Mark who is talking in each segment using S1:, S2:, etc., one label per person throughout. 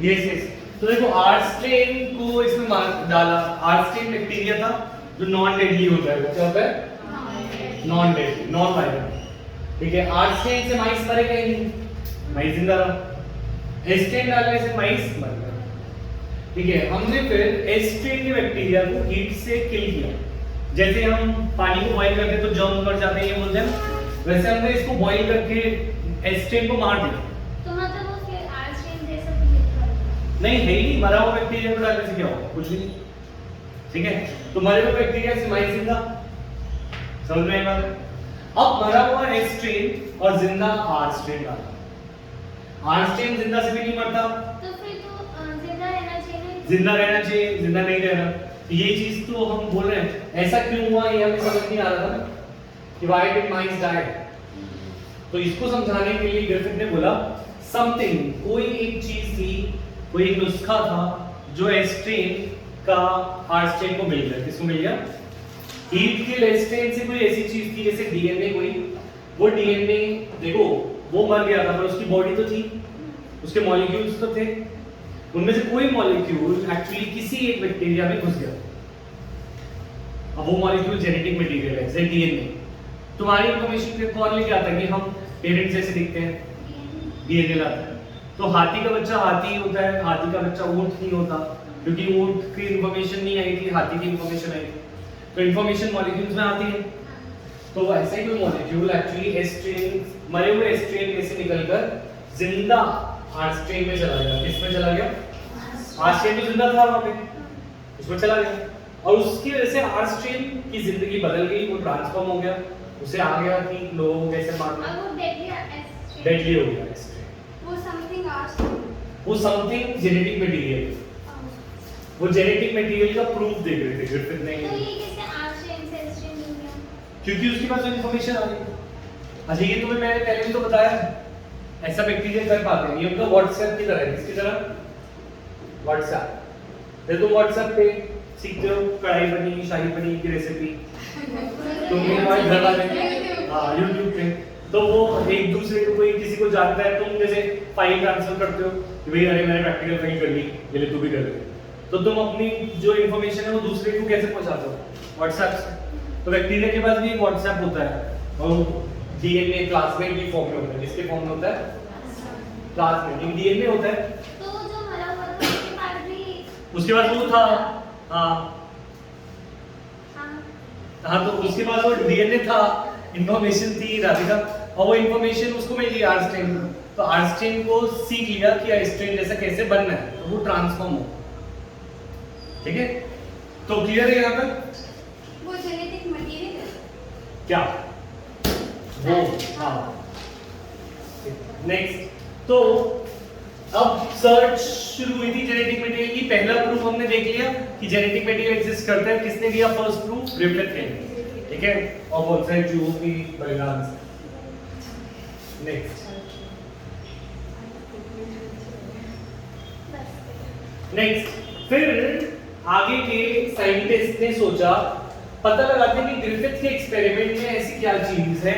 S1: Yes yes. तो देखो R strain को इसमें डाला, आर स्ट्रेन बैक्टीरिया था जो नॉन डेडली होता है। क्या होता है? Non deadly, non viral. ठीक है, आर स्ट्रेन से माइस मरेगा ही नहीं, माइस जिंदा रहा। एस स्ट्रेन डालने से माइस मर गया। ठीक है, हमने फिर एस स्ट्रेन के बैक्टीरिया को हीट से किल किया। जैसे हम पानी को बॉईल करते हैं तो जर्म मर जाते हैं, ये बोलते हैं, वैसे हमने इसको बॉईल करके एस स्ट्रेन को मार दिया।
S2: तो मतलब वो फिर आर स्ट्रेन जैसा कुछ दिखता है?
S1: नहीं है ही नहीं, मरा हुआ बैक्टीरिया को डालने से क्या होगा? कुछ भी नहीं। ठीक है, तो मरे हुए बैक्टीरिया से माइस जिंदा, समझ में आई बात? अब मरा हुआ एस स्ट्रेन और जिंदा आर स्ट्रेन डाला। आर स्ट्रेन जिंदा से भी नहीं मरता,
S2: तो फिर तो जिंदा रहना चाहिए।
S1: जिंदा रहना चाहिए, जिंदा नहीं रहना। ये चीज तो हम बोल रहे हैं, ऐसा क्यों हुआ ये हमें समझ नहीं आ रहा था कि व्हाई डिड माइस डाई। तो इसको समझाने के लिए ग्रिफिथ ने बोला समथिंग, कोई एक चीज थी, कोई एक नुस्खा था जो एस स्ट्रेन का आर स्ट्रेन को मिल गया। किसको मिल गया? हीट के एस स्ट्रेन से कोई ऐसी चीज थी जैसे डीएनए, कोई वो डीएनए देखो वो मर गया था पर उसकी बॉडी तो थी, उसके मॉलिक्यूल्स तो थे, उनमें से कोई मॉलिक्यूल एक्चुअली किसी एक बैक्टीरिया में घुस गया। अब वो मॉलिक्यूल जेनेटिक मटेरियल है, जैसे डीएनए। तुम्हारी इंफॉर्मेशन पे कौन लेके आता है कि हम पेरेंट्स जैसे दिखते हैं? डीएनए लाता है। तो हाथी का बच्चा हाथी होता है, हाथी का बच्चा ऊंट नहीं होता, क्योंकि ऊंट की इंफॉर्मेशन नहीं आई थी, हाथी की इंफॉर्मेशन आई थी। तो इंफॉर्मेशन मॉलिक्यूल्स में आती है। तो ऐसे ही कोई मॉलिक्यूल एक्चुअली एस स्ट्रेन, मरे हुए एस स्ट्रेन में से निकलकर जिंदा आर स्ट्रेन में चला गया। किस में चला गया? आर स्ट्रेन तो जिंदा था वहां पे, उसमें चला गया और उसकी वजह से आर स्ट्रेन की जिंदगी बदल गई, वो ट्रांसफॉर्म हो गया। उसे आ गया कि लोगों को कैसे मारना,
S2: और वो डेडली
S1: डेडली हो गया एस स्ट्रेन।
S2: वो समथिंग आर स्ट्रेन,
S1: वो समथिंग जेनेटिक मटेरियल, वो जेनेटिक मटेरियल का प्रूफ देख रहे थे ग्रिफिथ ने।
S2: तो ये कैसे आर स्ट्रेन से एस स्ट्रेन हो गया?
S1: क्योंकि उसके पास इंफॉर्मेशन आ गई। अच्छा ये तुम्हें मैंने पहले भी तो बताया, ऐसा बैक्टीरिया कर पाते हैं। ये उनका व्हाट्सएप की तरह है। किसकी तरह? व्हाट्सएप। जब तुम व्हाट्सएप पे सीखते हो कढ़ाई पनीर, शाही पनीर की रेसिपी, तुम हमारे घर वाले हाँ यूट्यूब पे, तो वो एक दूसरे को, कोई किसी को जानता है, तुम जैसे फाइल ट्रांसफर करते हो कि भाई अरे मैंने प्रैक्टिकल फाइल कर ली, ये ले तू भी कर ले। तो तुम अपनी जो इंफॉर्मेशन है वो दूसरे को कैसे पहुंचाते हो? व्हाट्सएप से। तो बैक्टीरिया के पास भी व्हाट्सएप होता है और डीएनए प्लाज्मिड की फॉर्म में होता है। किसके फॉर्म में होता है? प्लाज्मिड, डीएनए होता है।
S2: तो जो मरा हुआ था उसके पास भी,
S1: उसके पास वो था, हाँ
S2: हाँ
S1: हाँ, तो उसके पास वो डीएनए था, इंफॉर्मेशन थी राधिका, और वो इंफॉर्मेशन उसको मिल गई आर स्ट्रेन को। तो आर स्ट्रेन को सीख लिया कि आर स्ट्रेन जैसा कैसे बनना है, तो वो ट्रांसफॉर्म हो। ठीक है, तो क्लियर है यहाँ पर?
S2: वो जेनेटिक मटेरियल है
S1: क्या वो? हाँ नेक्स्ट, तो अब सर्च शुरू हुई थी जेनेटिक मटेरियल की। पहला प्रूफ हमने देख लिया कि जेनेटिक मटेरियल एग्जिस्ट करता है। किसने दिया फर्स्ट प्रूफ? ग्रिफिथ ने। ठीक है, और बहुत सारे जो भी परिणाम से। नेक्स्ट फिर आगे के साइंटिस्ट ने सोचा, पता लगाते हैं कि ग्रिफिथ के एक्सपेरिमेंट में ऐसी क्या चीज है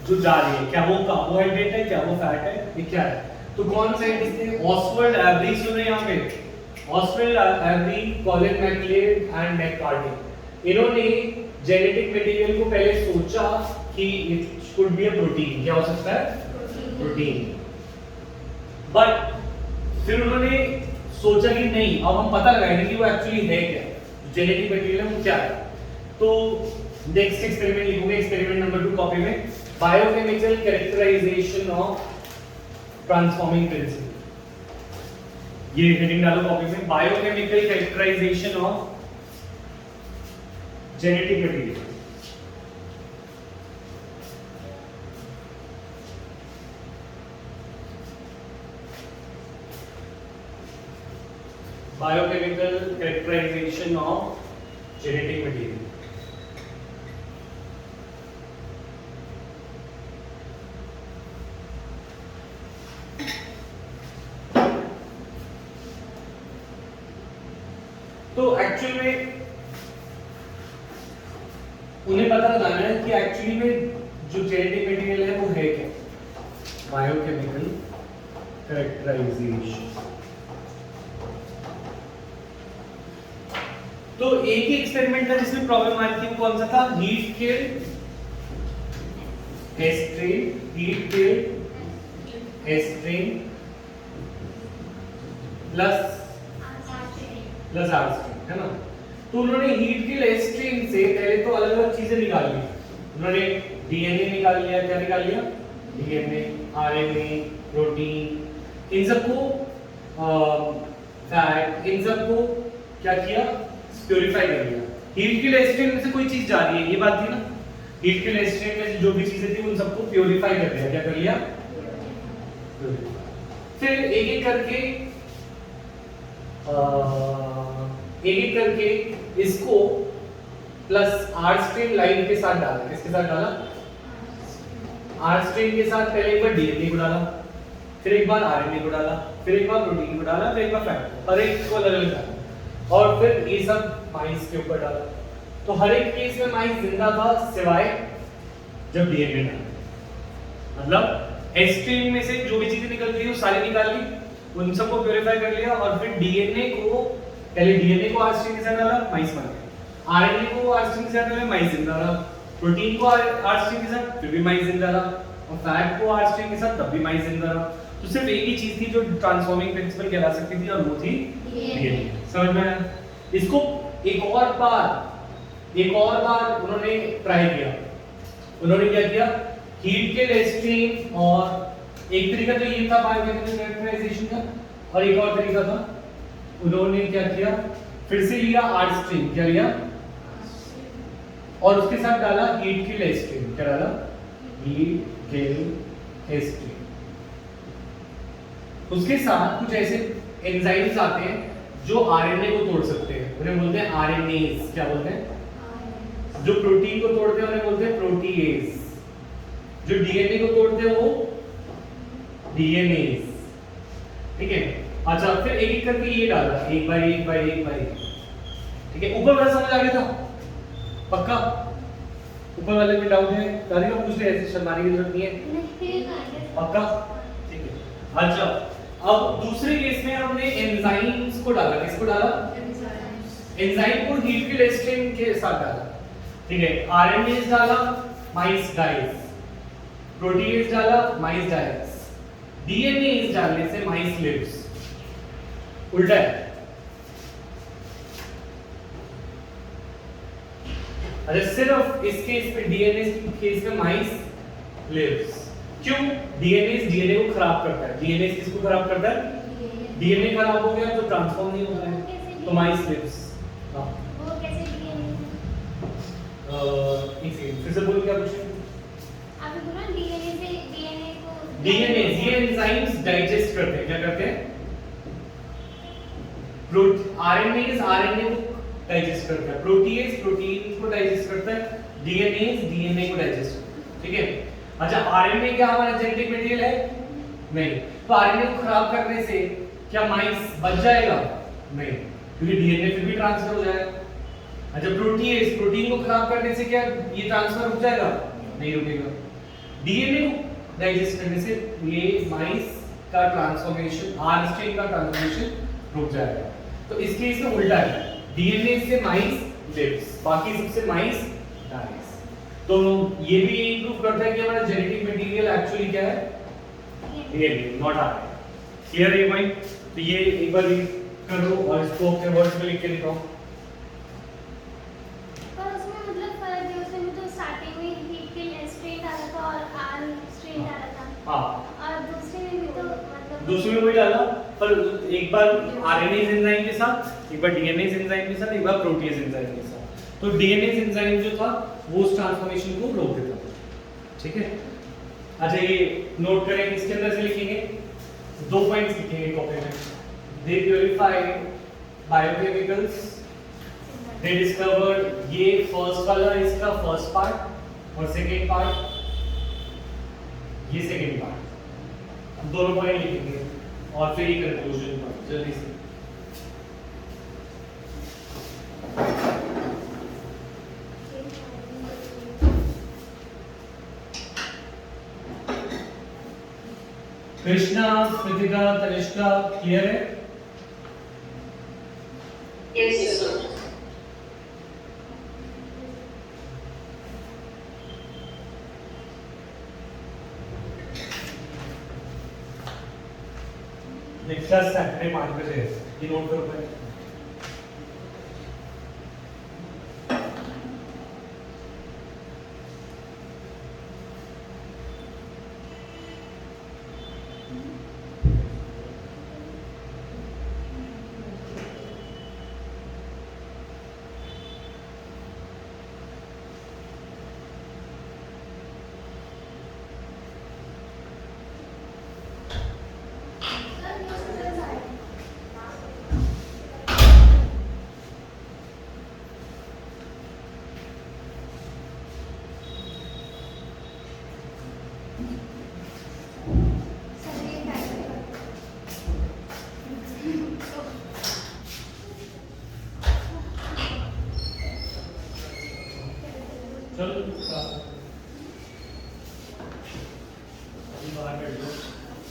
S1: जो जा रही है। क्या वो कार्बोहाइड्रेट है, क्या वो फैट है, ये क्या है? तो कौन साइंटिस्ट थे? ऑसवर्ल्ड एवरी, सुने यहाँ पे, Oswald Avery, Colin MacLeod and McCarty. इन्होंने जेनेटिक मटेरियल को पहले सोचा कि it should be a protein. क्या हो सकता है? प्रोटीन। बट फिर उन्होंने सोचा कि नहीं, अब हम पता लगाएंगे कि वो एक्चुअली है क्या, जेनेटिक मटेरियल है वो क्या है। तो नेक्स्ट एक्सपेरिमेंट लिखोगे, एक्सपेरिमेंट नंबर 2 कॉपी में, biochemical characterisation of transforming principle. ये हेडिंग डालो कॉपी में, biochemical characterisation of genetic material. Biochemical characterisation of genetic material. तो एक्चुअल में उन्हें पता लगाना है कि एक्चुअली में जो जेनेटिक मटेरियल है वो है क्या। बायोकेमिकल कैरेक्टराइजेशन तो एक ही एक्सपेरिमेंट था जिसमें प्रॉब्लम आई थी, कौन सा था? Heat killed S strain, heat killed S strain plus R strain, है ना? तो उन्होंने हीट किल्ड एस्ट्रेन से पहले तो अलग अलग चीजें निकाल ली। उन्होंने डीएनए निकाल लिया, क्या निकाल लिया? डीएनए, आरएनए, प्रोटीन, इन सबको फैट, इन सबको क्या किया? प्यूरिफाई कर लिया। हीट किल्ड एस्ट्रेन में से कोई चीज जा रही है, ये बात थी ना? हीट किल्ड एस्ट्रेन में से जो भी चीजें थी उन सबको प्यूरिफाई कर लिया। क्या कर लिया? फिर एक एक करके इसको प्लस आर्स्ट्रेन लाइन के साथ डाला। किसके साथ डाला? आर्स्ट्रेन के साथ पहले एक बार डीएनए को डाला, फिर एक बार आरएनए को डाला, फिर एक बार प्रोटीन को डाला, फिर एक बार फैट, हर एक को अलग अलग डाला और फिर ये सब माइस के ऊपर डाला। तो हर एक केस में माइस जिंदा था सिवाय जब डीएनए डाला। मतलब एस्ट्रेन में से जो भी चीजें निकल रही है वो सारी निकाल ली, उन सबको प्यूरिफाई कर लिया और फिर डीएनए को, पहले डीएनए को आर्स्ट्रेन के साथ डाला, माइस मर गया। आरएनए को आर्स्ट्रेन के साथ डाला, माइस जिंदा रहा। प्रोटीन को आर्स्ट्रेन के साथ, फिर भी माइस जिंदा रहा। और फैट को आर्स्ट्रेन के साथ, तब भी माइस जिंदा रहा। तो सिर्फ एक ही चीज थी जो ट्रांसफॉर्मिंग प्रिंसिपल कहला सकती थी और वो थी डीएनए। समझ में आया? इसको एक और बार उन्होंने ट्राई किया। उन्होंने क्या किया? हीट किल्ड एस्ट्रेन, और एक तरीका तो ये था बायोकेमिकल कैरेक्टराइजेशन का, और एक और तरीका था उन्होंने क्या किया? फिर से लिया आर्स्ट्रेन, क्या लिया? और उसके साथ डाला हीट किल्ड एस्ट्रेन। क्या डाला? Heat killed S strain. उसके साथ कुछ ऐसे एंजाइम्स आते हैं जो आरएनए को तोड़ सकते हैं, उन्हें बोलते हैं आरएनएज। क्या बोलते हैं? जो प्रोटीन को तोड़ते हैं उन्हें बोलते हैं प्रोटीएज। जो डीएनए को तोड़ते हैं वो डीएनएज। ठीक है? अच्छा, फिर एक एक करके ये डाला, एक बाय एक। ठीक है? ऊपर वाला समझ आ गया था? पक्का? ऊपर वाले में डाउट है? दादी का पूछ ले, ऐसे शर्माने की जरूरत नहीं है। पक्का? ठीक है। अच्छा, अब दूसरे केस में हमने एंजाइम्स को डाला। किसको डाला? एंजाइम को हीट किल्ड एस्ट्रेन के साथ डाला। ठीक है? आरएनएज डाला, माइस डाइज। प्रोटीएज डाला, माइस डाइज। डीएनएज डालने से माइस लिव्स। उल्टा है। अच्छा, सिर्फ इस केस में डीएनए केस में माइस लिव्स। क्यों? डीएनए को खराब करता है। डीएनए किसको खराब करता है? डीएनए खराब हो गया तो ट्रांसफॉर्म नहीं होता है, तो माइस लिव्स। हां,
S2: वो कैसे डीएनए?
S1: एक सेकंड, फिर से बोलो, क्या पूछे?
S2: आपने बोला डीएनए से डीएनए को,
S1: डीएनए ये एंजाइम्स डाइजेस्ट करते हैं। क्या करते हैं? आरएनए आरएनए को डाइजेस्ट करता है, प्रोटीएज प्रोटीन को डाइजेस्ट करता है, डीएनए को डाइजेस्ट करता है। ठीक है? अच्छा, आरएनए क्या हमारा जेनेटिक मटेरियल है? नहीं। तो आरएनए को खराब करने से क्या माइस बच जाएगा? नहीं, क्योंकि डीएनए फिर भी ट्रांसफर हो जाएगा। अच्छा, प्रोटीएज प्रोटीन को खराब करने से क्या ये ट्रांसफर रुक जाएगा? नहीं रुकेगा। डीएनए को डाइजेस्ट करने से ये माइस का ट्रांसफॉर्मेशन, आर्स्ट्रेन का ट्रांसफॉर्मेशन रुक जाएगा। तो इस केस में उल्टा है, डीएनए से माइस लिव्स, बाकी सबसे माइस डाइज। तो ये भी यही प्रूव करता है कि हमारा जेनेटिक मटेरियल एक्चुअली क्या है? DNA, not RNA. क्लियर है भाई? तो ये एक बार रीड कर लो और इसको अपने वर्ड्स में लिख के दिखाओ।
S2: पर उसमें मतलब फर्क है, उसमें तो स्टार्टिंग में हीट किल्ड एस्ट्रेन डाला था और आर्स्ट्रेन डाला था।
S1: हां,
S2: और दूसरे में भी तो मतलब
S1: दूसरे में वही डाला, पर एक बार आरएनए एंजाइम के साथ, एक बार डीएनए एंजाइम के साथ, एक बार प्रोटीएज एंजाइम के साथ। तो डीएनए एंजाइम जो था वो उस ट्रांसफॉर्मेशन को रोक देता था। ठीक है? अच्छा, ये नोट करें, इसके अंदर से लिखेंगे 2 पॉइंट्स लिखेंगे कॉपी में। दे प्यूरिफाइड बायोकेमिकल्स, दे डिस्कवर्ड, ये फर्स्ट वाला इसका फर्स्ट पार्ट और सेकंड पार्ट ये सेकंड पार्ट, दोनों पॉइंट लिखेंगे और फिर ये कंक्लूजन पार्ट जल्दी से। कृष्णा, कृतिका, तनिष्का, क्लियर है?
S3: Yes, sir.
S1: Next class Saturday 5 बजे है, ये नोट करो पहले। चलो अभी बाहर बैठ जाओ,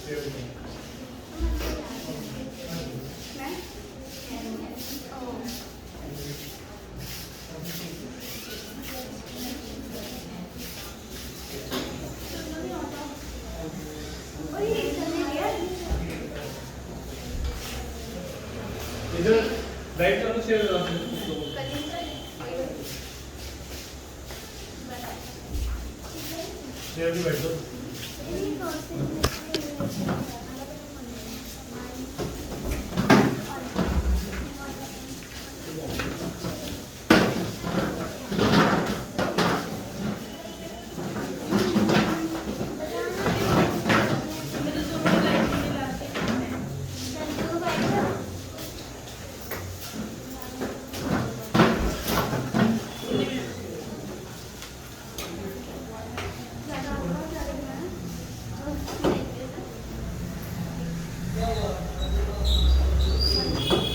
S1: फिर इधर बैठ जाओ, शेयर शेयर भी बैठ जाओ।
S2: Thank you.